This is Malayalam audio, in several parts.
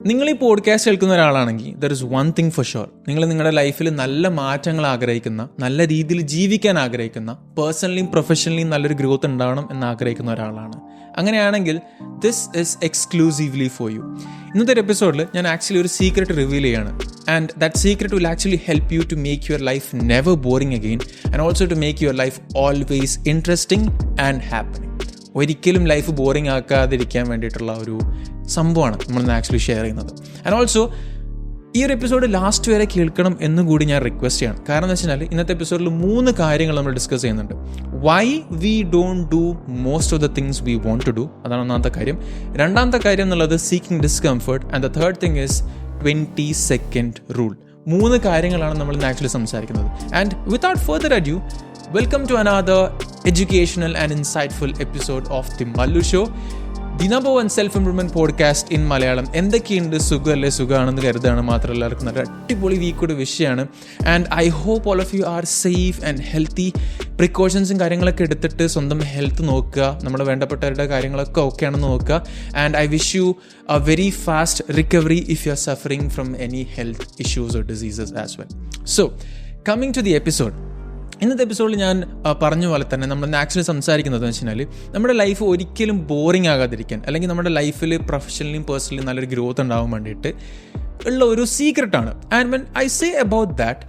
നിങ്ങൾ ഈ പോഡ്കാസ്റ്റ് കേൾക്കുന്ന ഒരാളാണെങ്കിൽ there is one thing for sure. നിങ്ങൾ നിങ്ങളുടെ ലൈഫിൽ നല്ല മാറ്റങ്ങൾ ആഗ്രഹിക്കുന്ന, നല്ല രീതിയിൽ ജീവിക്കാൻ ആഗ്രഹിക്കുന്ന, പേഴ്സണലിയും പ്രൊഫഷണലിയും നല്ലൊരു ഗ്രോത്ത് ഉണ്ടാവണം എന്ന് ആഗ്രഹിക്കുന്ന ഒരാളാണ്. അങ്ങനെയാണെങ്കിൽ this is exclusively for you. ഇന്നത്തെ ഒരു എപ്പിസോഡിൽ ഞാൻ ആക്ച്വലി ഒരു സീക്രട്ട് റിവീൽ ചെയ്യാണ്. And that secret will actually help you to make your life never boring again and also to make your life always interesting and happening. ഒരിക്കലും ലൈഫ് ബോറിംഗ് ആക്കാതിരിക്കാൻ വേണ്ടിയിട്ടുള്ള ഒരു സംഭവമാണ് നമ്മൾ ആക്ച്വലി ഷെയർ ചെയ്യുന്നത്. ആൻഡ് ഓൾസോ ഈ ഒരു എപ്പിസോഡ് ലാസ്റ്റ് വരെ കേൾക്കണം എന്നുകൂടി ഞാൻ റിക്വസ്റ്റ് ചെയ്യണം. കാരണം എന്ന് വെച്ചാൽ ഇന്നത്തെ എപ്പിസോഡിൽ 3 കാര്യങ്ങൾ നമ്മൾ ഡിസ്കസ് ചെയ്യുന്നുണ്ട്. Why we don't do most of the things we want to do, അതാണ് ഒന്നാമത്തെ കാര്യം. രണ്ടാമത്തെ കാര്യം എന്നുള്ളത് seeking discomfort. And the third thing is 20 second rule. 3 കാര്യങ്ങളാണ് നമ്മൾ ഇന്ന് ആക്ച്വലി സംസാരിക്കുന്നത്. And without further ado, welcome to another educational and insightful episode of the Mallu Show, the number one self-improvement podcast in Malayalam. എന്തൊക്കെയുണ്ട്, സുഖമല്ലേ? സുഖമാണെന്ന് കരുതാണ്. മാത്രമല്ല എല്ലാവർക്കും നല്ല അടിപൊളി വീക്കൊരു വിഷയമാണ്. And I hope all of you are safe and healthy. പ്രിക്കോഷൻസും കാര്യങ്ങളൊക്കെ എടുത്തിട്ട് സ്വന്തം ഹെൽത്ത് നോക്കുക, നമ്മുടെ വേണ്ടപ്പെട്ടവരുടെ കാര്യങ്ങളൊക്കെ ഓക്കെ ആണെന്ന് നോക്കുക. And I wish you a very fast recovery if you are suffering from any health issues or diseases as well. So coming to the episode. ഇന്നത്തെ എപ്പിസോഡിൽ ഞാൻ പറഞ്ഞ പോലെ തന്നെ നമ്മൾ ആക്ച്വലി സംസാരിക്കുന്നത് എന്ന് വെച്ചാൽ നമ്മുടെ ലൈഫ് ഒരിക്കലും ബോറിംഗ് ആകാതിരിക്കാൻ, അല്ലെങ്കിൽ നമ്മുടെ ലൈഫിൽ പ്രൊഫഷണലിയും പേഴ്സണലിയും നല്ലൊരു ഗ്രോത്ത് ഉണ്ടാവാൻ വേണ്ടിയിട്ട് ഉള്ള ഒരു സീക്രട്ടാണ്. And when I say about that,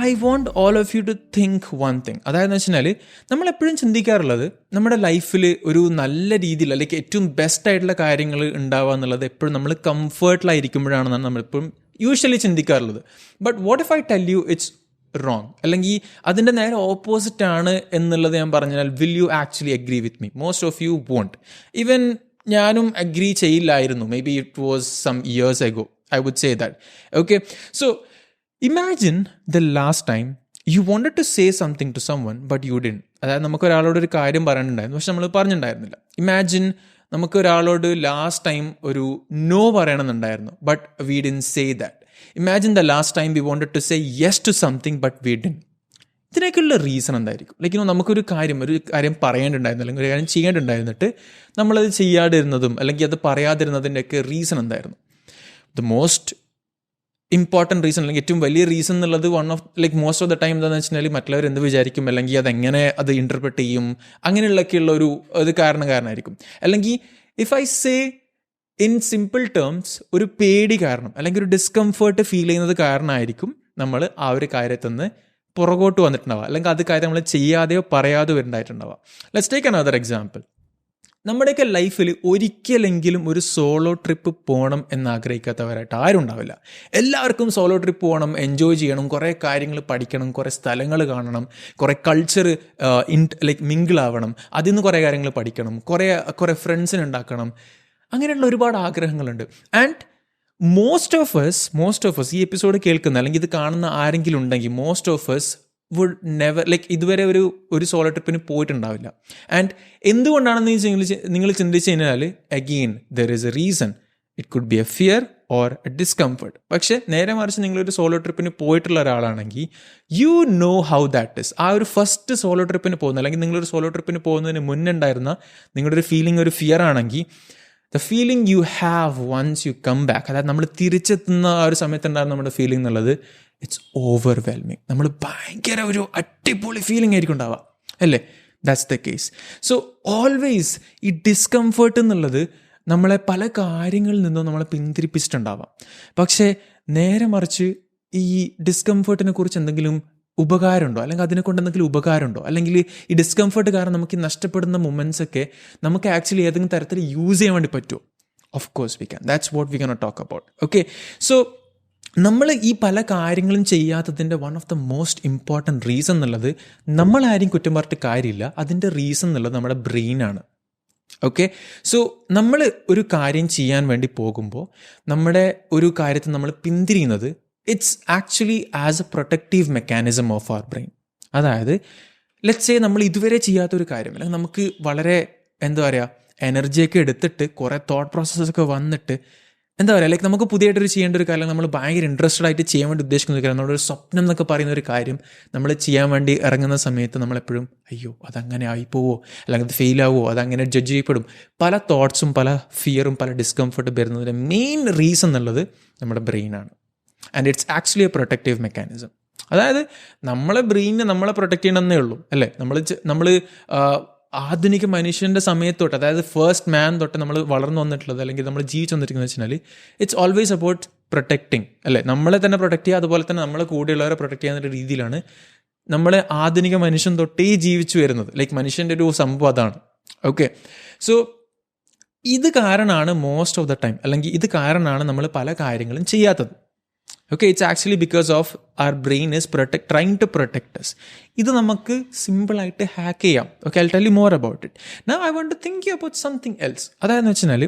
I want all of you to think one thing. അതായത് വെച്ചാൽ നമ്മളെപ്പോഴും ചിന്തിക്കാറുള്ളത് നമ്മുടെ ലൈഫിൽ ഒരു നല്ല രീതിയിൽ അല്ലെങ്കിൽ ഏറ്റവും ബെസ്റ്റ് ആയിട്ടുള്ള കാര്യങ്ങൾ ഉണ്ടാവുക എന്നുള്ളത് എപ്പോഴും നമ്മൾ കംഫർട്ടിലായിരിക്കുമ്പോഴാണെന്നാണ് നമ്മളെപ്പോഴും യൂഷ്വലി ചിന്തിക്കാറുള്ളത്. But what if I tell you it's wrong, അല്ലെങ്കിൽ അതിൻ്റെ നേരെ ഓപ്പോസിറ്റ് ആണ് എന്നുള്ളത് ഞാൻ പറഞ്ഞാൽ will you actually agree with me? Most of you won't. Even ഞാനും അഗ്രി ചെയ്യില്ലായിരുന്നു. Maybe it was some years ago, I would say that. Okay, so imagine the last time you wanted to say something to someone but you didn't. അതായത് നമുക്കൊരാളോട് ഒരു കാര്യം പറയാനുണ്ടായിരുന്നു, പക്ഷെ നമ്മൾ പറഞ്ഞിട്ടുണ്ടായിരുന്നില്ല. ഇമാജിൻ നമുക്കൊരാളോട് ലാസ്റ്റ് ടൈം ഒരു നോ പറയണമെന്നുണ്ടായിരുന്നു, but we didn't say that. Imagine the last time we wanted to say yes to something but we didn't. ഇതിനൊക്കെയുള്ള റീസൺ എന്തായിരിക്കും? ലൈക്ക് നമുക്കൊരു കാര്യം പറയേണ്ടതുണ്ടായിരുന്നു, അല്ലെങ്കിൽ ഒരു കാര്യം ചെയ്യേണ്ടതുണ്ടായിരുന്നിട്ട് നമ്മളത് ചെയ്യാതിരുന്നതും അല്ലെങ്കിൽ അത് പറയാതിരുന്നതിൻ്റെയൊക്കെ റീസൺ എന്തായിരുന്നു? ദ മോസ്റ്റ് ഇമ്പോർട്ടൻറ്റ് റീസൺ, അല്ലെങ്കിൽ ഏറ്റവും വലിയ റീസൺ എന്നുള്ളത് one of like most of the time എന്താണെന്ന് വെച്ചാൽ മറ്റുള്ളവർ എന്ത് വിചാരിക്കും, അല്ലെങ്കിൽ അതെങ്ങനെ അത് ഇൻ്റർപ്രറ്റ് ചെയ്യും, അങ്ങനെയുള്ളൊക്കെയുള്ള ഒരു കാരണമായിരിക്കും. അല്ലെങ്കിൽ if I say in simple terms, ഒരു പേടി കാരണം അല്ലെങ്കിൽ ഒരു ഡിസ്കംഫേർട്ട് ഫീൽ ചെയ്യുന്നത് കാരണമായിരിക്കും നമ്മൾ ആ ഒരു കാര്യത്തിൽ നിന്ന് പുറകോട്ട് വന്നിട്ടുണ്ടാവുക, അല്ലെങ്കിൽ അത് കാര്യം നമ്മൾ ചെയ്യാതെയോ പറയാതെയോ വരുന്നുണ്ടായിട്ടുണ്ടാവുക. Let's take another example. നമ്മുടെയൊക്കെ ലൈഫിൽ ഒരിക്കലെങ്കിലും ഒരു സോളോ ട്രിപ്പ് പോകണം എന്നാഗ്രഹിക്കാത്തവരായിട്ട് ആരും ഉണ്ടാവില്ല. എല്ലാവർക്കും സോളോ ട്രിപ്പ് പോകണം, എൻജോയ് ചെയ്യണം, കുറേ കാര്യങ്ങൾ പഠിക്കണം, കുറേ സ്ഥലങ്ങൾ കാണണം, കുറേ കൾച്ചർ ലൈക്ക് മിങ്കിൾ ആവണം, അതിൽ നിന്ന് കുറേ കാര്യങ്ങൾ പഠിക്കണം, കുറേ ഫ്രണ്ട്സിനെ ഉണ്ടാക്കണം, അങ്ങനെയുള്ള ഒരുപാട് ആഗ്രഹങ്ങളുണ്ട്. ആൻഡ് മോസ്റ്റ് ഓഫ് us ഈ എപ്പിസോഡ് കേൾക്കുന്ന അല്ലെങ്കിൽ ഇത് കാണുന്ന ആരെങ്കിലും ഉണ്ടെങ്കിൽ most of us would never like ഇതുവരെ ഒരു സോളോ ട്രിപ്പിന് പോയിട്ടുണ്ടാവില്ല. ആൻഡ് എന്തുകൊണ്ടാണെന്ന് നിങ്ങൾ ചിന്തിച്ചു കഴിഞ്ഞാൽ again there is A reason. It could be A fear or A discomfort. പക്ഷേ നേരെ മറിച്ച് നിങ്ങളൊരു സോളോ ട്രിപ്പിന് പോയിട്ടുള്ള ഒരാളാണെങ്കിൽ you know how that is. ആ ഒരു ഫസ്റ്റ് സോളോ ട്രിപ്പിന് പോകുന്ന, അല്ലെങ്കിൽ നിങ്ങളൊരു സോളോ ട്രിപ്പിന് പോകുന്നതിന് മുന്നേ ഉണ്ടായിരുന്ന നിങ്ങളുടെ ഒരു ഫീലിംഗ് ഒരു ഫിയർ ആണെങ്കിൽ the feeling you have once you come back, അതായത് നമ്മൾ തിരിച്ചെത്തുന്ന ആ ഒരു സമയത്തുണ്ടാകുന്ന നമ്മുടെ ഫീലിംഗ് എന്നുള്ളത് ഇറ്റ്സ് ഓവർവെൽമിങ്. നമ്മൾ ഭയങ്കര ഒരു അടിപൊളി ഫീലിംഗ് ആയിരിക്കും ഉണ്ടാവുക, അല്ലേ? That's the case. So always ഈ ഡിസ്കംഫേർട്ട് എന്നുള്ളത് നമ്മളെ പല കാര്യങ്ങളിൽ നിന്നും നമ്മളെ പിന്തിരിപ്പിച്ചിട്ടുണ്ടാവാം. പക്ഷേ നേരെ മറിച്ച് ഈ ഡിസ്കംഫേർട്ടിനെ കുറിച്ച് എന്തെങ്കിലും ഉപകാരമുണ്ടോ, അല്ലെങ്കിൽ അതിനെ കൊണ്ട് എന്തെങ്കിലും ഉപകാരമുണ്ടോ, അല്ലെങ്കിൽ ഈ ഡിസ്കംഫർട്ട് കാരണം നമുക്ക് നഷ്ടപ്പെടുന്ന മൊമെൻറ്റ്സ് ഒക്കെ നമുക്ക് ആക്ച്വലി ഏതെങ്കിലും തരത്തിൽ യൂസ് ചെയ്യാൻ വേണ്ടി പറ്റുമോ? Of course we can. That's what we can talk about. Okay, so നമ്മൾ ഈ പല കാര്യങ്ങളും ചെയ്യാത്തതിൻ്റെ one of the most important reason എന്നുള്ളത് നമ്മളാരും കുറ്റം പറഞ്ഞിട്ട് കാര്യമില്ല. അതിൻ്റെ റീസൺ എന്നുള്ളത് നമ്മുടെ ബ്രെയിനാണ്. ഓക്കെ, സോ നമ്മൾ ഒരു കാര്യം ചെയ്യാൻ വേണ്ടി പോകുമ്പോൾ നമ്മുടെ ഒരു കാര്യത്തിൽ നമ്മൾ പിന്തിരിയുന്നത് it's actually as a protective mechanism of our brain. അതായത് ലെറ്റ്സ് സേ നമ്മൾ ഇതുവരെ ചെയ്യാത്തൊരു കാര്യം, അല്ലെങ്കിൽ നമുക്ക് വളരെ എന്താ പറയുക എനർജിയൊക്കെ എടുത്തിട്ട് കുറേ തോട്ട് പ്രോസസ്സൊക്കെ വന്നിട്ട് എന്താ പറയുക, ലൈക്ക് നമുക്ക് പുതിയതായിട്ടൊരു ചെയ്യേണ്ട ഒരു കാര്യം, നമ്മൾ ഭയങ്കര ഇൻട്രസ്റ്റഡ് ആയിട്ട് ചെയ്യാൻ വേണ്ടി ഉദ്ദേശിക്കുന്ന ഒരു കാര്യം, നമ്മുടെ ഒരു സ്വപ്നം എന്നൊക്കെ പറയുന്ന ഒരു കാര്യം നമ്മൾ ചെയ്യാൻ വേണ്ടി ഇറങ്ങുന്ന സമയത്ത് നമ്മളെപ്പോഴും അയ്യോ അതങ്ങനെ ആയിപ്പോവോ, അല്ലെങ്കിൽ അത് ഫെയിലാവോ, അതങ്ങനെ ജഡ്ജ് ചെയ്യപ്പെടും, പല തോട്ട്സും പല ഫിയറും പല ഡിസ്കംഫർട്ട് വരുന്നതിൻ്റെ മെയിൻ റീസൺ എന്നുള്ളത് നമ്മുടെ ബ്രെയിനാണ്. And it's actually a protective mechanism. അതായത് നമ്മളെ ബ്രെയിനിനെ നമ്മളെ പ്രൊട്ടക്റ്റ് ചെയ്യണമെന്നേ ഉള്ളൂ അല്ലേ. നമ്മൾ ആധുനിക മനുഷ്യൻ്റെ സമയത്തൊട്ട്, അതായത് ഫസ്റ്റ് മാൻ തൊട്ട് നമ്മൾ വളർന്നു വന്നിട്ടുള്ളത് അല്ലെങ്കിൽ നമ്മൾ ജീവിച്ചു വന്നിരിക്കുന്നത് വെച്ചാൽ ഇറ്റ്സ് ഓൾവേസ് അബൌട്ട് പ്രൊട്ടക്റ്റിങ് അല്ലേ. നമ്മളെ തന്നെ പ്രൊട്ടക്റ്റ് ചെയ്യുക, അതുപോലെ തന്നെ നമ്മളെ കൂടെയുള്ളവരെ പ്രൊട്ടക്റ്റ് ചെയ്യാവുന്ന രീതിയിലാണ് നമ്മളെ ആധുനിക മനുഷ്യൻ തൊട്ടേ ജീവിച്ചു വരുന്നത്. ലൈക്ക് മനുഷ്യൻ്റെ ഒരു സംഭവം അതാണ്. ഓക്കെ, സോ ഇത് കാരണമാണ് മോസ്റ്റ് ഓഫ് ദ ടൈം, അല്ലെങ്കിൽ ഇത് കാരണമാണ് നമ്മൾ പല കാര്യങ്ങളും ചെയ്യാത്തത്. Okay, it's actually because of our brain is trying to protect us. ഇത് നമുക്ക് സിമ്പിളായിട്ട് ഹാക്ക് ചെയ്യാം. Okay, I tell you more about it. Now I want to think about something else. അതായത് വെച്ചാൽ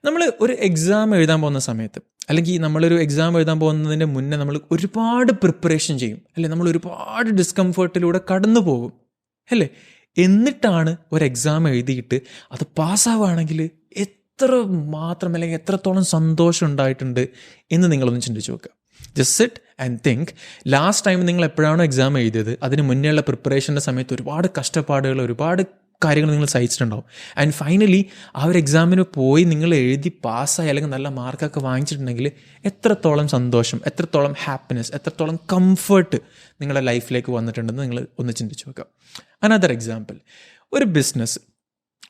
നമ്മൾ ഒരു എക്സാം എഴുതാൻ പോകുന്ന സമയത്ത്, അല്ലെങ്കിൽ നമ്മളൊരു എക്സാം എഴുതാൻ പോകുന്നതിൻ്റെ മുന്നേ നമ്മൾ ഒരുപാട് പ്രിപ്പറേഷൻ ചെയ്യും അല്ലേ, നമ്മൾ ഒരുപാട് ഡിസ്കംഫർട്ടിലൂടെ കടന്നു പോകും അല്ലേ. എന്നിട്ടാണ് ഒരു എക്സാം എഴുതിയിട്ട് അത് പാസ്സാവുകയാണെങ്കിൽ എത്ര മാത്രം അല്ലെങ്കിൽ എത്രത്തോളം സന്തോഷം ഉണ്ടായിട്ടുണ്ട് എന്ന് നിങ്ങളൊന്ന് ചിന്തിച്ച് നോക്കുക. Just sit and think, last time നിങ്ങൾ എപ്പോഴാണോ എക്സാം എഴുതിയത് അതിന് മുന്നേയുള്ള പ്രിപ്പറേഷൻ്റെ സമയത്ത് ഒരുപാട് കഷ്ടപ്പാടുകൾ, ഒരുപാട് കാര്യങ്ങൾ നിങ്ങൾ സഹിച്ചിട്ടുണ്ടാവും. ആൻഡ് ഫൈനലി ആ ഒരു എക്സാമിന് പോയി നിങ്ങൾ എഴുതി പാസ്സായി അല്ലെങ്കിൽ നല്ല മാർക്കൊക്കെ വാങ്ങിച്ചിട്ടുണ്ടെങ്കിൽ എത്രത്തോളം സന്തോഷം, എത്രത്തോളം ഹാപ്പിനെസ്, എത്രത്തോളം കംഫർട്ട് നിങ്ങളുടെ ലൈഫിലേക്ക് വന്നിട്ടുണ്ടെന്ന് നിങ്ങൾ ഒന്ന് ചിന്തിച്ച് നോക്കുക. അനദർ എക്സാമ്പിൾ, ഒരു business.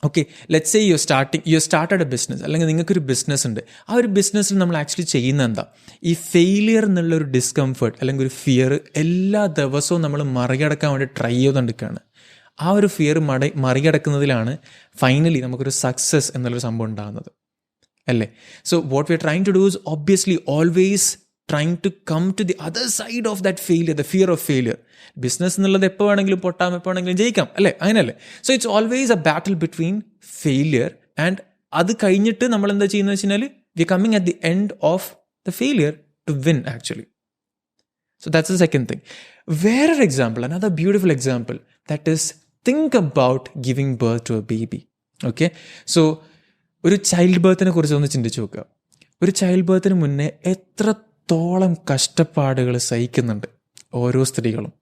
Okay, let's say you started A business, അല്ലെങ്കിൽ നിങ്ങൾക്കൊരു ബിസിനസ് ഉണ്ട്. ആ ഒരു ബിസിനസ്സിൽ നമ്മൾ ആക്ച്വലി ചെയ്യുന്ന എന്താ, ഈ ഫെയിലിയർ എന്നുള്ളൊരു ഡിസ്കംഫർട്ട് അല്ലെങ്കിൽ ഒരു ഫിയർ എല്ലാ ദിവസവും നമ്മൾ മറികടക്കാൻ വേണ്ടി ട്രൈ ചെയ്തുകൊണ്ടിരിക്കുകയാണ്. ആ ഒരു ഫിയർ മറികടക്കുന്നതിലാണ് ഫൈനലി നമുക്കൊരു സക്സസ് എന്നുള്ളൊരു സംഭവം ഉണ്ടാകുന്നത് അല്ലേ. So what we are trying to do is obviously always trying to come to the other side of that failure, the fear of failure. Business എന്നുള്ളത് എപ്പോൾ വേണമെങ്കിലും പൊട്ടാം, എപ്പോൾ വേണമെങ്കിലും ജയിക്കാം അല്ലേ, അങ്ങനെയല്ലേ. So it's always a battle between failure and അത് കഴിഞ്ഞിട്ട് നമ്മൾ എന്താ ചെയ്യുന്നത് വെച്ച് കഴിഞ്ഞാൽ we coming at the end of the failure to win actually. So that's the second thing. Another example, another beautiful example, that is, think about giving birth to a baby. Okay? So, ഒരു ചൈൽഡ് ബർത്തിനെ കുറിച്ച് ഒന്ന് ചിന്തിച്ച് നോക്കുക. ഒരു ചൈൽഡ് ബർത്തിന് മുന്നേ എത്രത്തോളം കഷ്ടപ്പാടുകൾ സഹിക്കുന്നുണ്ട് ഓരോ സ്ത്രീകളും.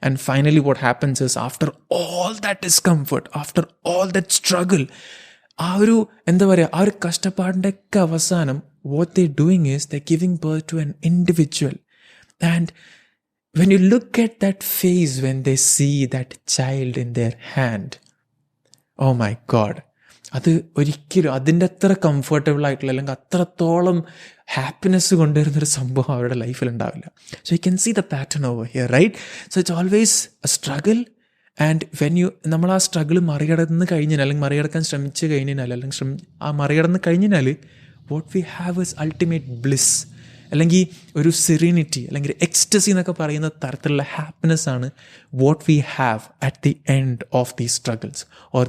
And finally what happens is, after all that discomfort, after all that struggle, ആ ഒരു എന്താ പറയുക, ആ ഒരു കഷ്ടപ്പാടിൻ്റെ ഒക്കെ അവസാനം what they're doing is they're giving birth to an individual. And when you look at that face when they see that child in their hand, oh my God, അത് ഒരിക്കലും അതിൻ്റെ അത്ര കംഫർട്ടബിൾ ആയിട്ടുള്ള അല്ലെങ്കിൽ അത്രത്തോളം ഹാപ്പിനെസ് കൊണ്ടുവരുന്നൊരു സംഭവം അവരുടെ ലൈഫിൽ ഉണ്ടാവില്ല. So you can see the pattern over here, right? So it's always a struggle. And when നമ്മൾ ആ സ്ട്രഗിൾ മറികടന്ന് കഴിഞ്ഞാൽ, അല്ലെങ്കിൽ മറികടക്കാൻ ശ്രമിച്ചു കഴിഞ്ഞാൽ, അല്ലെങ്കിൽ മറികടന്ന് കഴിഞ്ഞാൽ what we have is ultimate bliss, അല്ലെങ്കിൽ ഒരു സെറീനിറ്റി, അല്ലെങ്കിൽ എക്സ്റ്റസി എന്നൊക്കെ പറയുന്ന തരത്തിലുള്ള ഹാപ്പിനെസ് ആണ് what we have at the end of these struggles or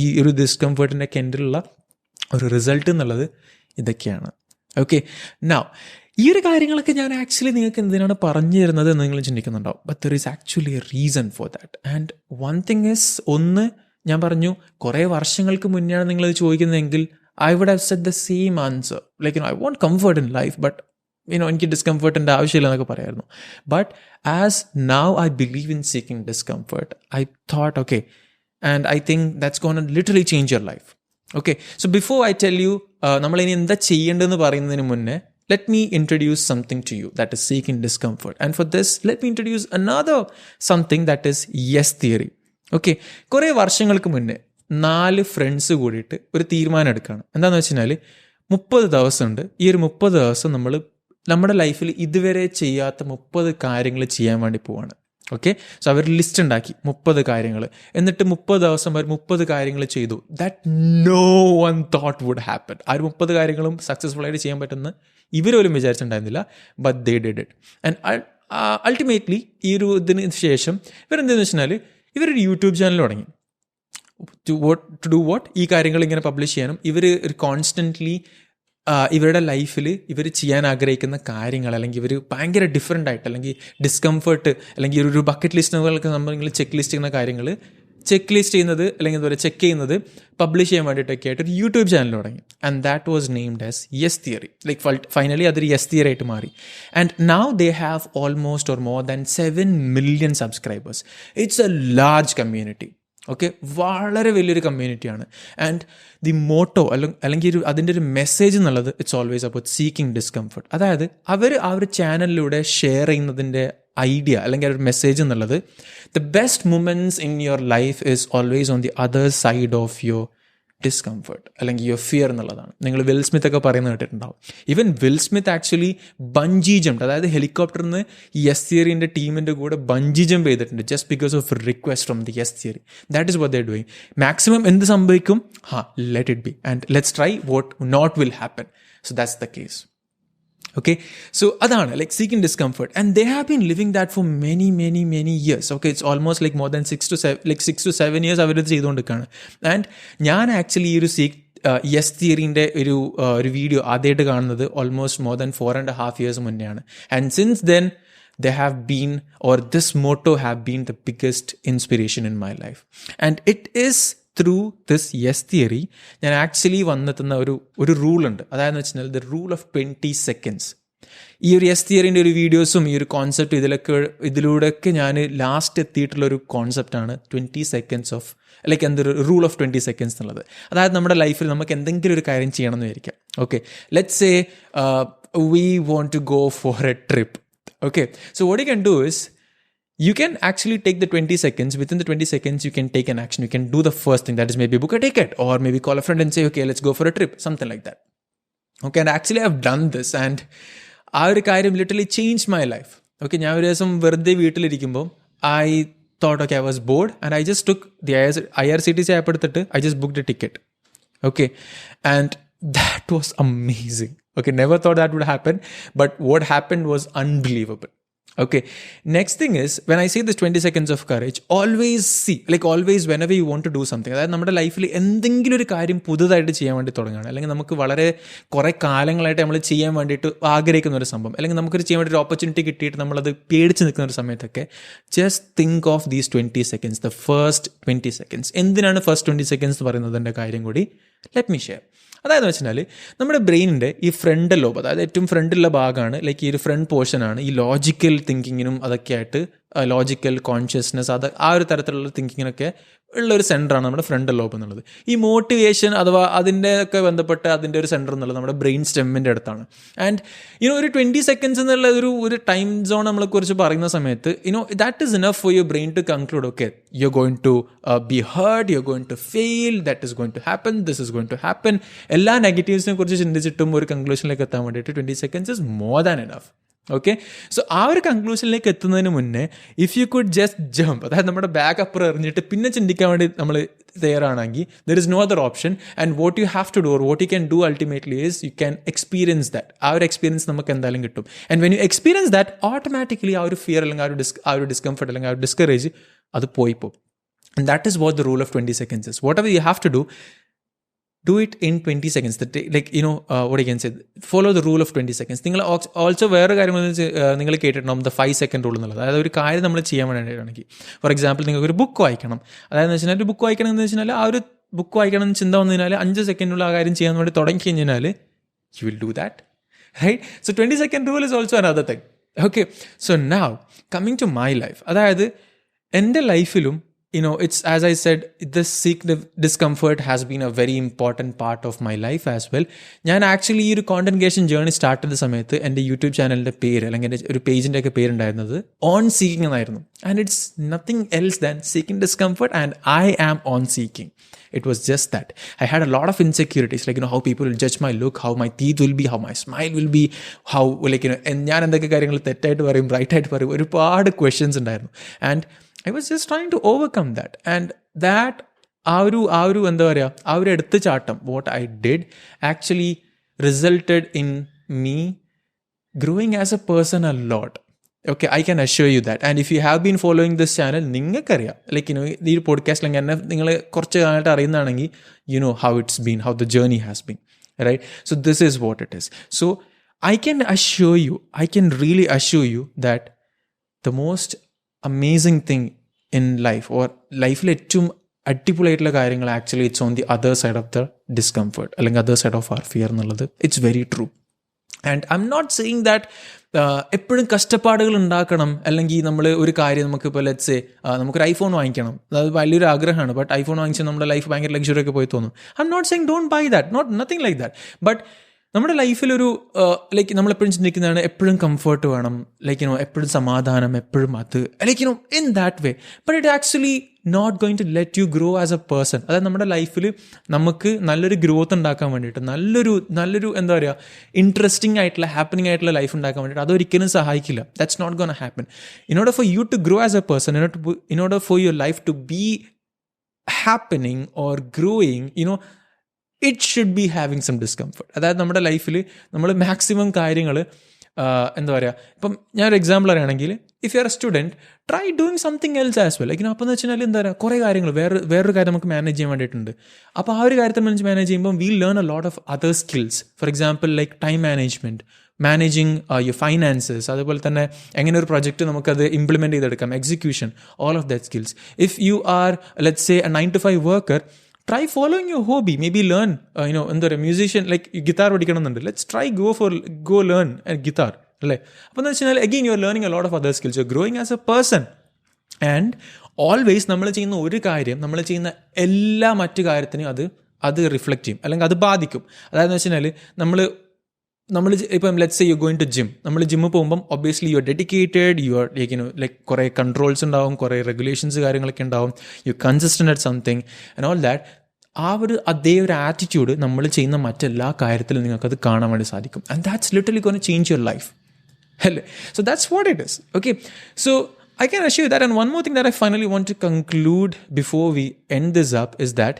ഈ ഒരു ഡിസ്കംഫർട്ടിൻ്റെ എൻഡിലുള്ള ഒരു റിസൾട്ട് എന്നുള്ളത് ഇതൊക്കെയാണ്. ഓക്കെ, നൗ ഈ ഒരു കാര്യങ്ങളൊക്കെ ഞാൻ ആക്ച്വലി നിങ്ങൾക്ക് എന്തിനാണ് പറഞ്ഞു തരുന്നത് എന്ന് നിങ്ങൾ ചിന്തിക്കുന്നുണ്ടാവും. But there is actually a reason for that. And one thing is, ഒന്ന് ഞാൻ പറഞ്ഞു, കുറേ വർഷങ്ങൾക്ക് മുന്നെയാണ് നിങ്ങളിത് ചോദിക്കുന്നതെങ്കിൽ I would have said the same answer. Like, I want comfort in life, but എനിക്ക് ഡിസ്കംഫർട്ടിൻ്റെ ആവശ്യമില്ല എന്നൊക്കെ പറയായിരുന്നു. But as now I believe in seeking discomfort, I thought okay, and I think that's gonna literally change your life. Okay, so before I tell U നമ്മളിനി എന്താ ചെയ്യേണ്ടതെന്ന് പറയുന്നതിന് മുന്നേ, let me introduce something to you that is seeking discomfort. And for this, let me introduce another something that is yes theory. Okay, കുറേ വർഷങ്ങൾക്ക് മുന്നേ 4 ഫ്രണ്ട്സ് കൂടിയിട്ട് ഒരു തീരുമാനം എടുക്കുകയാണ്. എന്താണെന്ന് വെച്ച് കഴിഞ്ഞാൽ 30 ദിവസമുണ്ട്. ഈ ഒരു 30 ദിവസം നമ്മൾ നമ്മുടെ ലൈഫിൽ ഇതുവരെ ചെയ്യാത്ത 30 കാര്യങ്ങൾ ചെയ്യാൻ വേണ്ടി പോവാണ്. ഓക്കെ, സോ അവർ ലിസ്റ്റ് ഉണ്ടാക്കി 30 കാര്യങ്ങൾ. എന്നിട്ട് 30 ദിവസം അവർ 30 കാര്യങ്ങൾ ചെയ്തു. That no one thought would happen. ആ ഒരു 30 കാര്യങ്ങളും സക്സസ്ഫുൾ ആയിട്ട് ചെയ്യാൻ പറ്റുമെന്ന് ഇവരോലും വിചാരിച്ചിട്ടുണ്ടായിരുന്നില്ല. But they did it. And ultimately ഈ ഒരു ഇതിന് ശേഷം ഇവരെന്തെന്ന് വെച്ചാൽ ഇവരൊരു യൂട്യൂബ് ചാനൽ തുടങ്ങി. ടു ഡു വാട്ട്, ഈ കാര്യങ്ങൾ ഇങ്ങനെ പബ്ലിഷ് ചെയ്യാനും. ഇവർ ഒരു കോൺസ്റ്റൻ്റ്ലി ഇവരുടെ ലൈഫിൽ ഇവർ ചെയ്യാൻ ആഗ്രഹിക്കുന്ന കാര്യങ്ങൾ, അല്ലെങ്കിൽ ഇവർ ഭയങ്കര ഡിഫറെൻ്റ് ആയിട്ട്, അല്ലെങ്കിൽ ഡിസ്കംഫർട്ട്, അല്ലെങ്കിൽ ഒരു ബക്കറ്റ് ലിസ്റ്റുകളൊക്കെ നമ്മൾ ചെക്ക് ലിസ്റ്റ് ചെയ്യുന്ന കാര്യങ്ങൾ ചെക്ക് ലിസ്റ്റ് ചെയ്യുന്നത് അല്ലെങ്കിൽ എന്താ പറയുക ചെക്ക് ചെയ്യുന്നത് പബ്ലിഷ് ചെയ്യാൻ വേണ്ടിയിട്ടൊക്കെ ആയിട്ട് ഒരു യൂട്യൂബ് ചാനൽ തുടങ്ങി. And that was named as yes theory. Like finally അതൊരു യെസ് തിയറി ആയിട്ട് മാറി. And now they have almost or more than 7 million subscribers. It's A large community. Okay, വളരെ വലിയൊരു കമ്മ്യൂണിറ്റിയാണ്. ആൻഡ് ദി മോട്ടോ അല്ലെങ്കിൽ അതിൻ്റെ ഒരു മെസ്സേജ് എന്നുള്ളത് it's always about seeking discomfort. അതായത് അവർ ആ ഒരു ചാനലിലൂടെ ഷെയർ ചെയ്യുന്നതിൻ്റെ ഐഡിയ അല്ലെങ്കിൽ ഒരു മെസ്സേജ് എന്നുള്ളത് the best moments in your life is always on the other side of your discomfort അല്ലെങ്കിൽ യുവർ ഫിയർ എന്നുള്ളതാണ്. നിങ്ങൾ വിൽ സ്മിത്ത് ഒക്കെ പറയുന്നത് കേട്ടിട്ടുണ്ടാവും. Even Will Smith actually bungee jump, അതായത് ഹെലികോപ്റ്ററിൽ നിന്ന് യെസ് തിയറിൻ്റെ ടീമിൻ്റെ കൂടെ ബഞ്ചി ജംപ് ചെയ്തിട്ടുണ്ട് just because of request from the Yes Theory. That is what they are doing. Maximum എന്ത് സംഭവിക്കും, let it be and let's try what not will happen. So that's the case. Okay, so adana like seeking discomfort, and they have been living that for many years. Okay, it's almost like more than 6 to 7 years അവർ ഇത് ചെയ്തുകൊണ്ടിരിക്കുകയാണ്. ആൻഡ് ഞാൻ ആക്ച്വലി ഈ ഒരു യെസ് തിയറിൻ്റെ ഒരു വീഡിയോ ആദ്യമായിട്ട് കാണുന്നത് ഓൾമോസ്റ്റ് മോർ ദാൻ 4.5 years മുന്നെയാണ്. And since then they have been, or this motto have been the biggest inspiration in my life. And it is through this yes theory ഞാൻ ആക്ച്വലി വന്നെത്തുന്ന ഒരു റൂളുണ്ട്. അതായത് വെച്ചാൽ ദ റൂൾ ഓഫ് 20 seconds. ഈ ഒരു യെസ് തിയറിൻ്റെ ഒരു വീഡിയോസും ഈ ഒരു കോൺസെപ്റ്റ് ഇതിലൂടെയൊക്കെ ഞാൻ ലാസ്റ്റ് എത്തിയിട്ടുള്ളൊരു കോൺസെപ്റ്റാണ് 20 seconds ഓഫ് ലൈക്ക് എന്തൊരു റൂൾ ഓഫ് 20 seconds എന്നുള്ളത്. അതായത് നമ്മുടെ ലൈഫിൽ നമുക്ക് എന്തെങ്കിലും ഒരു കാര്യം ചെയ്യണം എന്ന് വിചാരിക്കാം. Okay, let's say we want to go for a trip. Okay, so what you can do is you can actually take the 20 seconds. Within the 20 seconds, you can take an action. You can do the first thing, that is maybe book a ticket or maybe call a friend and say, okay, let's go for a trip, something like that. Okay, and actually I've done this and ആ ഒരു കാര്യം literally changed my life. Okay, ഞാൻ ഒരു ദിവസം വെറുതെ വീട്ടിലിരിക്കുമ്പോൾ I thought, okay, I was bored and I just took the IRCTC app എടുത്തിട്ട് I just booked a ticket. Okay, and that was amazing. Okay, never thought that would happen, but what happened was unbelievable. Okay, next thing is, when I say this 20 seconds of courage, always whenever you want to do something, അതായത് നമ്മുടെ ലൈഫിൽ എന്തെങ്കിലും ഒരു കാര്യം പുതുതായിട്ട് ചെയ്യാൻ വേണ്ടി തുടങ്ങുകയാണ്, അല്ലെങ്കിൽ നമുക്ക് വളരെ കുറേ കാലങ്ങളായിട്ട് നമ്മൾ ചെയ്യാൻ വേണ്ടിയിട്ട് ആഗ്രഹിക്കുന്ന ഒരു സംഭവം, അല്ലെങ്കിൽ നമുക്കൊരു ചെയ്യാൻ വേണ്ടി ഒരു ഓപ്പർച്യൂണിറ്റി കിട്ടിയിട്ട് നമ്മളത് പേടിച്ച് നിൽക്കുന്ന ഒരു സമയത്തൊക്കെ just think of these 20 seconds, the first 20 seconds. എന്തിനാണ് ഫസ്റ്റ് 20 seconds എന്ന് പറയുന്നതിൻ്റെ കാര്യം കൂടി ലെറ്റ് മീ ഷെയർ. അതായത് വെച്ചാൽ നമ്മുടെ ബ്രെയിനിൻ്റെ ഈ ഫ്രണ്ടൽ ലോബ്, അതായത് ഏറ്റവും ഫ്രണ്ടിലുള്ള ഭാഗമാണ്, ലൈക്ക് ഈ ഒരു ഫ്രണ്ട് പോർഷനാണ് ഈ ലോജിക്കൽ തിങ്കിങ്ങിനും അതൊക്കെ ആയിട്ട് ലോജിക്കൽ കോൺഷ്യസ്നെസ് ആ ഒരു തരത്തിലുള്ള തിങ്കിങ്ങിനൊക്കെ ഉള്ളൊരു സെൻറ്ററാണ് നമ്മുടെ ഫ്രണ്ടൽ ലോബ് എന്നുള്ളത്. ഈ മോട്ടിവേഷൻ അഥവാ അതിൻ്റെ ഒക്കെ ബന്ധപ്പെട്ട് അതിൻ്റെ ഒരു സെൻറ്റർ എന്നുള്ളത് നമ്മുടെ ബ്രെയിൻ സ്റ്റെമ്മിൻ്റെ അടുത്താണ്. ആൻഡ് ഒരു 20 seconds എന്നുള്ള ഒരു ടൈം സോൺ നമ്മളെക്കുറിച്ച് പറയുന്ന സമയത്ത് that is enough for your brain to conclude, okay, you are going to be hurt, you are going to fail, that is going to happen, this is going to happen. എല്ലാ നെഗറ്റീവ്സിനെ കുറിച്ച് ചിന്തിച്ചിട്ടും ഒരു കൺക്ലൂഷനിലേക്ക് എത്താൻ വേണ്ടിയിട്ട് 20 seconds is more than enough. Okay, so ആ ഒരു കൺക്ലൂഷനിലേക്ക് എത്തുന്നതിന് മുന്നേ if you could just jump, അതായത് നമ്മുടെ ബാക്ക് അപ്പുറം എറിഞ്ഞിട്ട് പിന്നെ ചിന്തിക്കാൻ വേണ്ടി നമ്മൾ തയ്യാറാണെങ്കിൽ there is no other option. And what you have to do, or what you can do ultimately is you can experience that. ആ ഒരു എക്സ്പീരിയൻസ് നമുക്ക് എന്തായാലും കിട്ടും. And when you experience that, automatically ആ ഒരു ഫിയർ അല്ലെങ്കിൽ ആ ഒരു ഡിസ്കംഫർട്ട് അല്ലെങ്കിൽ ആ ഒരു ഡിസ്കറേജ് അത് പോയിപ്പോൾ. And that is what the rule of 20 seconds is. Whatever you have to do it in 20 seconds. Like, what I can say, follow the rule of 20 seconds. നിങ്ങൾ ഓൾസോ വേറെ കാര്യങ്ങൾ നിങ്ങൾ കേട്ടിട്ടുണ്ടാവും, ദ 5 second റൂൾ എന്നുള്ളത്. അതായത് ഒരു കാര്യം നമ്മൾ ചെയ്യാൻ വേണ്ടിയിട്ടാണെങ്കിൽ, ഫോർ എക്സാമ്പിൾ നിങ്ങൾക്ക് ഒരു ബുക്ക് വായിക്കണം. അതായത് വെച്ചാൽ ഒരു ബുക്ക് വായിക്കണം എന്ന് വെച്ചാൽ ആ ഒരു ബുക്ക് വായിക്കണം എന്ന് ചിന്ത വന്നു കഴിഞ്ഞാൽ 5 സെക്കൻഡുള്ള ആ കാര്യം ചെയ്യാൻ വേണ്ടി തുടങ്ങി കഴിഞ്ഞാൽ you will do that, right? So 20 second rule is also another thing. Okay, so now coming to my life. അതായത് എൻ്റെ ലൈഫിലും it's, as I said, this seeking discomfort has been a very important part of my life as well. ഞാൻ ആക്ച്വലി ഈ ഒരു കോണ്ടന്റ് ക്രിയേഷൻ ജേർണി സ്റ്റാർട്ട് ചെയ്ത സമയത്ത് എൻ്റെ യൂട്യൂബ് ചാനലിൻ്റെ പേര് അല്ലെങ്കിൽ എൻ്റെ ഒരു പേജിൻ്റെ ഒക്കെ പേരുണ്ടായിരുന്നത് ഓൺ സീക്കിംഗ് എന്നായിരുന്നു. And it's nothing else than seeking discomfort and I am on seeking. It was just that. I had a lot of insecurities, like, how people will judge my look, how my teeth will be, how my smile will be, how, like, ഞാൻ എന്തൊക്കെ കാര്യങ്ങൾ തെറ്റായിട്ട് പറയും, റൈറ്റായിട്ട് പറയും, ഒരുപാട് ക്വസ്റ്റ്യൻസ് ഉണ്ടായിരുന്നു. And I was just trying to overcome that. And that, ആ ഒരു എന്താ പറയുക, ആ ഒരു എടുത്തുചാട്ടം, what I did actually resulted in me growing as a person a lot. Okay, I can assure you that. And if you have been following this channel, നിങ്ങൾക്കറിയാം, ലൈക്ക് ഈ ഒരു പോഡ്കാസ്റ്റിലെങ്കിൽ എന്നെ നിങ്ങൾ കുറച്ച് കാലമായിട്ട് അറിയുന്നതാണെങ്കിൽ how it's been, how the journey has been, right? So this is what it is. So I can really assure you that the most amazing thing in life or ലൈഫിൽ ഏറ്റവും അടിപൊളിയായിട്ടുള്ള കാര്യങ്ങൾ actually it's on the other side of the discomfort അല്ലെങ്കിൽ other side of our fear എന്നുള്ളത് it's very true. And I M not saying that എപ്പോഴും കഷ്ടപ്പാടുകൾ ഉണ്ടാക്കണം, അല്ലെങ്കിൽ നമ്മൾ ഒരു കാര്യം നമുക്കിപ്പോൾ ലെറ്റ്സ് നമുക്കൊരു ഐഫോൺ വാങ്ങിക്കണം, അത് വലിയൊരു ആഗ്രഹമാണ്, ബട്ട് ഐഫോൺ വാങ്ങിച്ചാൽ നമ്മുടെ ലൈഫ് ഭയങ്കര ലക്ഷറി ഒക്കെ പോയി തോന്നും. I M not saying don't buy that, nothing like that. But നമ്മുടെ ലൈഫിലൊരു ലൈക്ക് നമ്മളെപ്പോഴും ചിന്തിക്കുന്നതാണ് എപ്പോഴും കംഫർട്ട് വേണം, ലൈക്ക് എപ്പോഴും സമാധാനം, എപ്പോഴും അത് like in that way. But it actually not going to let you grow as a person. അതായത് നമ്മുടെ ലൈഫിൽ നമുക്ക് നല്ലൊരു ഗ്രോത്ത് ഉണ്ടാക്കാൻ വേണ്ടിയിട്ട്, നല്ലൊരു എന്താ പറയുക, ഇൻട്രസ്റ്റിംഗ് ആയിട്ടുള്ള ഹാപ്പനിങ് ആയിട്ടുള്ള ലൈഫ് ഉണ്ടാക്കാൻ വേണ്ടിയിട്ട് അതൊരിക്കലും സഹായിക്കില്ല. That's not gonna happen. In order for you to grow as a person, in order for your life to be happening or growing, it should be having some discomfort. അതായത് നമ്മുടെ ലൈഫിൽ നമ്മൾ മാക്സിമം കാര്യങ്ങൾ എന്താ പറയുക, ഇപ്പം ഞാനൊരു എക്സാമ്പിൾ പറയുകയാണെങ്കിൽ, if you R A student, try doing something else as well. Like അപ്പോൾ എന്ന് വെച്ചാൽ എന്താ പറയുക, കുറേ കാര്യങ്ങൾ വേറൊരു കാര്യം നമുക്ക് മാനേജ് ചെയ്യാൻ വേണ്ടിയിട്ടുണ്ട്. അപ്പോൾ ആ ഒരു കാര്യത്തിൽ മാനേജ് ചെയ്യുമ്പോൾ we learn a lot of other skills. For example like time management, managing your finances, അതുപോലെ തന്നെ എങ്ങനെ ഒരു പ്രൊജക്റ്റ് നമുക്കത് ഇംപ്ലിമെൻറ്റ് ചെയ്തെടുക്കാം, execution, all of that skills. If you R let's say A 9 to 5 worker, try following your hobby, maybe learn എന്താ പറയുക, മ്യൂസീഷ്യൻ ലൈക്ക് ഗിത്താർ പഠിക്കണം എന്നുണ്ട്, let's try go learn guitar അല്ലേ. അപ്പോൾ എന്ന് വെച്ചാൽ again you are learning a lot of other skills, you are growing as a person. And always നമ്മൾ ചെയ്യുന്ന ഒരു കാര്യം, നമ്മൾ ചെയ്യുന്ന എല്ലാ മറ്റു കാര്യത്തിനും അത് റിഫ്ലക്റ്റ് ചെയ്യും, അല്ലെങ്കിൽ അത് ബാധിക്കും. അതായത് വെച്ചാൽ നമ്മൾ ഇപ്പം let's say you going to gym, നമ്മൾ ജിമ്മിൽ പോകുമ്പം obviously you are dedicated, you are like കുറേ കൺട്രോൾസ് ഉണ്ടാവും, കുറേ റെഗുലേഷൻസ് കാര്യങ്ങളൊക്കെ ഉണ്ടാവും, you consistent at something and all that. അതേ ഒരു ആറ്റിറ്റ്യൂഡ് നമ്മൾ ചെയ്യുന്ന മറ്റെല്ലാ കാര്യത്തിലും നിങ്ങൾക്കത് കാണാൻ വേണ്ടി സാധിക്കും. And that's literally going to change your life അല്ലേ. So that's what it is. Okay, so I can assure you that. And one more thing that I finally want to conclude before we end this up is that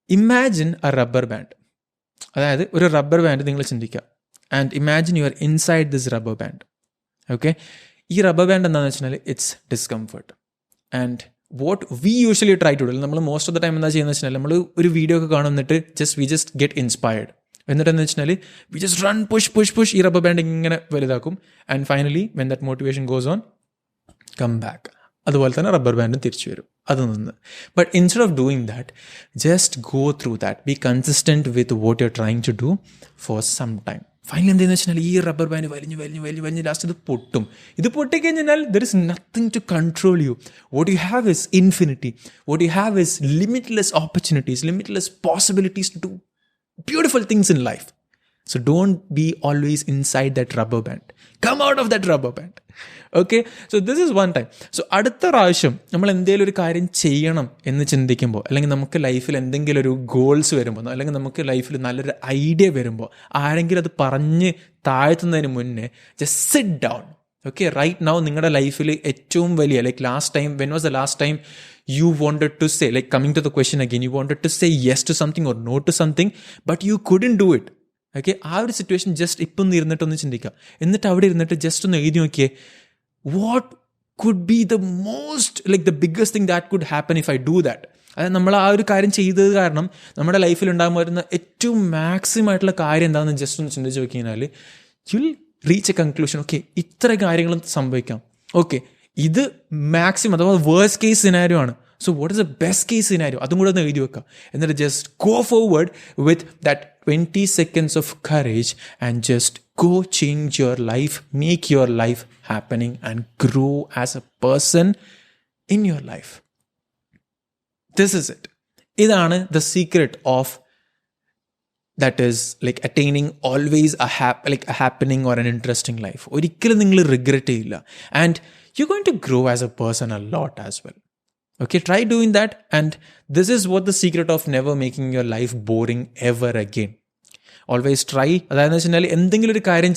imagine a rubber band. അതായത് ഒരു റബ്ബർ ബാൻഡ് നിങ്ങൾ ചിന്തിക്കുക, and imagine you are inside this rubber band. Okay, ഈ റബ്ബർ ബാൻഡ് എന്താണെന്ന് വെച്ചാൽ it's discomfort. And what we usually try to do, നമ്മൾ മോസ്റ്റ് ഓഫ് ദ ടൈം എന്താ ചെയ്യുന്നത് വെച്ചാൽ, നമ്മൾ ഒരു വീഡിയോ ഒക്കെ കാണുന്നിട്ട് വി ജസ്റ്റ് ഗെറ്റ് ഇൻസ്പയർഡ്. എന്നിട്ടെന്ന് വെച്ചാൽ വി ജസ്റ്റ് റൺ പുഷ് ഈ റബ്ബർ ബാൻഡ് ഇങ്ങനെ വലുതാക്കും. And finally when that motivation goes on, come back. അതുപോലെ തന്നെ റബ്ബർ ബാൻഡും തിരിച്ചു വരും അത് നിന്ന്. But instead of doing that, just go through that, be consistent with what you are trying to do for some time. Finally എന്താണെന്ന് വെച്ചാൽ ഈ റബ്ബർ ബാൻഡ് വലിഞ്ഞ് ലാസ്റ്റ് ഇത് പൊട്ടും. ഇത് പൊട്ടിക്കഴിഞ്ഞാൽ there is nothing to control you. What you have is infinity. What you have is limitless opportunities, limitless possibilities to do beautiful things in life. So don't be always inside that rubber band. Come out of that rubber band. Okay, so this is one time. So അടുത്ത പ്രാവശ്യം നമ്മൾ എന്തെങ്കിലും ഒരു കാര്യം ചെയ്യണം എന്ന് ചിന്തിക്കുമ്പോൾ, അല്ലെങ്കിൽ നമുക്ക് ലൈഫിൽ എന്തെങ്കിലും ഒരു ഗോൾസ് വരുമ്പോൾ, അല്ലെങ്കിൽ നമുക്ക് ലൈഫിൽ നല്ലൊരു ഐഡിയ വരുമ്പോൾ, ആരെങ്കിലും അത് പറഞ്ഞ് താഴ്ത്തുന്നതിന് മുന്നേ just sit down. Okay, right now നിങ്ങളുടെ ലൈഫിൽ ഏറ്റവും വലിയ like last time, when was the last time you wanted to say, like coming to the question again, you wanted to say yes to something or no to something, but you couldn't do it. Okay, ആ ഒരു സിറ്റുവേഷൻ ജസ്റ്റ് ഇപ്പം ഇരുന്നിട്ടൊന്ന് ചിന്തിക്കുക. എന്നിട്ട് അവിടെ ഇരുന്നിട്ട് ജസ്റ്റ് ഒന്ന് എഴുതി നോക്കിയേ, what could be the most like the biggest thing that could happen if I do that. അതായത് നമ്മൾ ആ ഒരു കാര്യം ചെയ്തത് കാരണം നമ്മുടെ ലൈഫിൽ ഉണ്ടാകാൻ വരുന്ന ഏറ്റവും മാക്സിമം ആയിട്ടുള്ള കാര്യം എന്താണെന്ന് ജസ്റ്റ് ഒന്ന് ചിന്തിച്ച് നോക്കി കഴിഞ്ഞാൽ you will reach A conclusion. Okay, ഇത്ര കാര്യങ്ങളും സംഭവിക്കാം. ഓക്കെ, ഇത് മാക്സിമം അഥവാ വേഴ്സ്റ്റ് കേസ് സിനാരിയോ ആണ്. So what is the best case scenario, അതും കൂടെ ഒന്ന് എഴുതി വെക്കുക. എന്നിട്ട് just go forward with that 20 seconds of courage and just go change your life, make your life happening and grow as a person in your life. This is it. ഇതാണ് the secret of that is like attaining always a happening or an interesting life. ഒരിക്കലും നിങ്ങൾ റിഗ്രറ്റ് ചെയ്യില്ല. And you're going to grow as a person a lot as well. Okay, try doing that, and this is what the secret of never making your life boring ever again. Always try. അതായത് വെച്ചാൽ എന്തെങ്കിലും ഒരു കാര്യം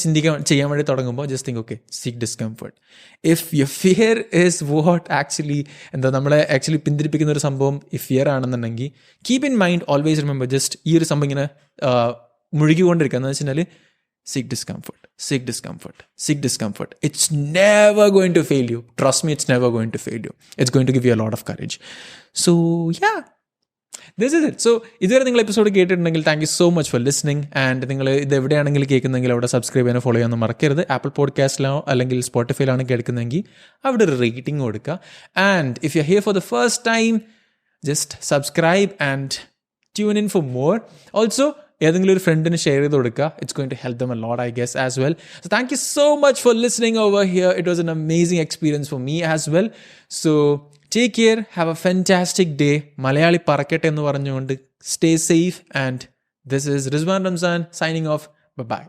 ചെയ്യാൻ വേണ്ടി തുടങ്ങുമ്പോൾ just think, okay, seek discomfort. If your fear is what actually നമ്മളെ ആക്ച്വലി പിന്തിരിപ്പിക്കുന്ന ഒരു സംഭവം ഇഫ് ഫിയർ ആണെന്നുണ്ടെങ്കിൽ, keep in mind, always remember, just ഈ ഒരു സംഭവം ഇങ്ങനെ മുഴുകിക്കൊണ്ടിരിക്കുക എന്ന് വെച്ചാൽ seek discomfort. It's never going to fail you. Trust me, it's never going to fail you. It's going to give you a lot of courage. So yeah, this is it. So ഇതുവരെ നിങ്ങൾ എപ്പിസോഡ് കേട്ടിട്ടുണ്ടെങ്കിൽ thank you so much for listening. And നിങ്ങൾ ഇത് എവിടെയാണെങ്കിലും കേൾക്കുന്നെങ്കിൽ അവിടെ സബ്സ്ക്രൈബ് ചെയ്യാനോ ഫോളോ ചെയ്യാനോ മറക്കരുത്. ആപ്പിൾ പോഡ്കാസ്റ്റിലോ അല്ലെങ്കിൽ സ്പോട്ടിഫൈയിലാണ് കേൾക്കുന്നതെങ്കിൽ അവിടെ ഒരു റേറ്റിംഗ് കൊടുക്കുക. And if you hear for the first time, just subscribe and tune in for more. Also ഏതെങ്കിലും ഒരു ഫ്രണ്ടിന് ഷെയർ ചെയ്ത് കൊടുക്കുക. It's going to help them a lot, I guess, as well. So thank you so much for listening over here. It was an amazing experience for me as well. So take care, have a fantastic day. Malayali പറക്കട്ടെ എന്ന് പറഞ്ഞുകൊണ്ട് stay safe. And this is Rizwan Ramzan signing off. By.